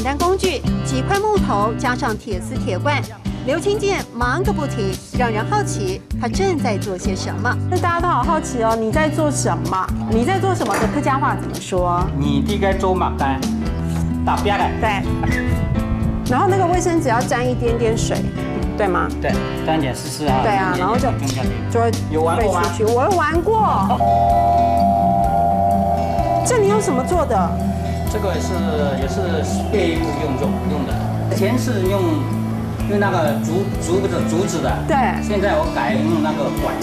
简单工具，几块木头加上铁丝铁罐，刘清健忙个不停，让人好奇他正在做些什么。那大家都好好奇哦，你在做什么？你在做什么的客家话怎么说？你啲嘅做乜嘅？打邊嘅。对。然后那个卫生纸要沾一点点水，对吗？对，沾一点试试啊。对啊，然后就会有玩过吗？飞出去。我有玩过。这你用什么做的？这个也是废物用的，以前是用那个竹子的，对。现在我改用那个管。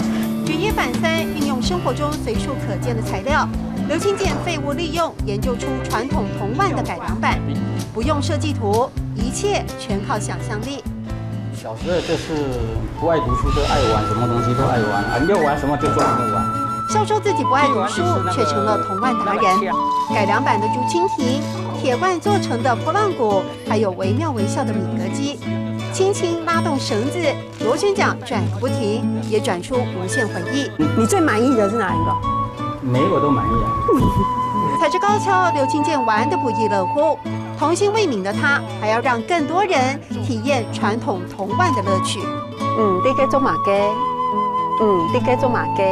举一反三，运用生活中随处可见的材料，刘清健废物利用，研究出传统铜碗的改良版，不用设计图，一切全靠想象力。小时候就是不爱读书，都爱玩，什么东西都爱玩，要玩什么就做什么玩。笑说自己不爱读书，却成了铜碗达人。改良版的竹蜻蜓，铁罐做成的波浪鼓，还有惟妙惟肖的米格机，轻轻拉动绳子，螺旋桨转个不停，也转出无限回忆。你最满意的是哪一个？每一个都满意啊。踩着高跷，刘清健玩得不亦乐乎。童心未泯的他，还要让更多人体验传统铜碗的乐趣。你该做马鸡。你该做马鸡。